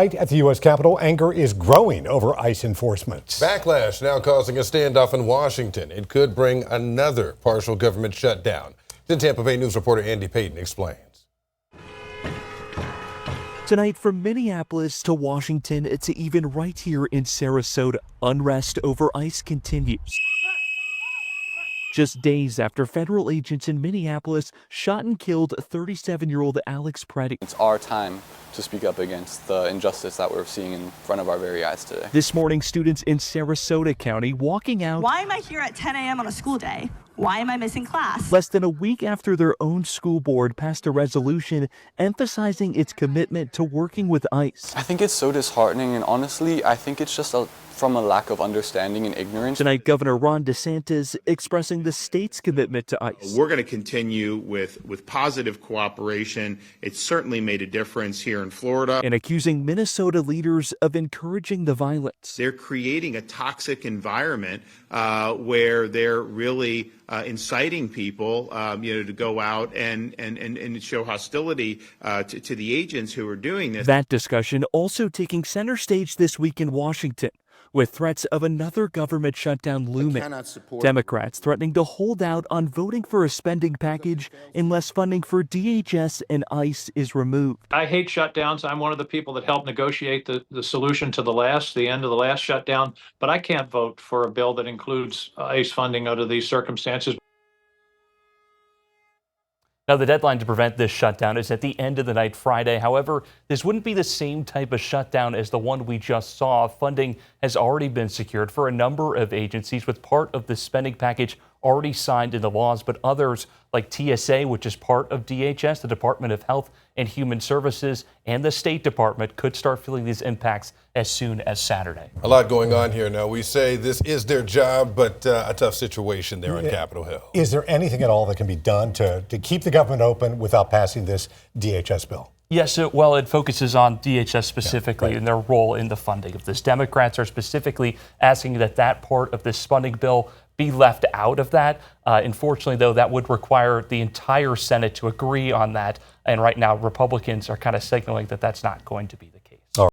At the U.S. Capitol, anger is growing over ICE enforcement. Backlash now causing a standoff in Washington. It could bring another partial government shutdown. Then Tampa Bay News reporter Andy Payton explains. Tonight, from Minneapolis to Washington to even right here in Sarasota, unrest over ICE continues. Just days after federal agents in Minneapolis shot and killed 37-year-old Alex Preddy. It's our time to speak up against the injustice that we're seeing in front of our very eyes today. This morning, students in Sarasota County walking out. Why am I here at 10 a.m. on a school day? Why am I missing class? Less than a week after their own school board passed a resolution emphasizing its commitment to working with ICE. I think it's so disheartening, and honestly, I think it's just from a lack of understanding and ignorance. Tonight, Governor Ron DeSantis expressing the state's commitment to ICE. We're going to continue with positive cooperation. It's certainly made a difference here in Florida. And accusing Minnesota leaders of encouraging the violence. They're creating a toxic environment where they're really inciting people, to go out and show hostility to the agents who are doing this. That discussion also taking center stage this week in Washington, with threats of another government shutdown looming. Democrats threatening to hold out on voting for a spending package unless funding for DHS and ICE is removed. I hate shutdowns. I'm one of the people that helped negotiate the solution to the end of the last shutdown, but I can't vote for a bill that includes ICE funding under these circumstances. Now, the deadline to prevent this shutdown is at the end of the night Friday. However, this wouldn't be the same type of shutdown as the one we just saw. Funding has already been secured for a number of agencies, with part of the spending package already signed into laws, but others like TSA, which is part of DHS, the Department of Health and Human Services, and the State Department could start feeling these impacts as soon as Saturday. A lot going on here now. We say this is their job, but a tough situation there on Capitol Hill. Is there anything at all that can be done to keep the government open without passing this DHS bill? Yes, it focuses on DHS specifically and their role in the funding of this. Democrats are specifically asking that part of this funding bill be left out of that. Unfortunately, though, that would require the entire Senate to agree on that. And right now, Republicans are kind of signaling that that's not going to be the case.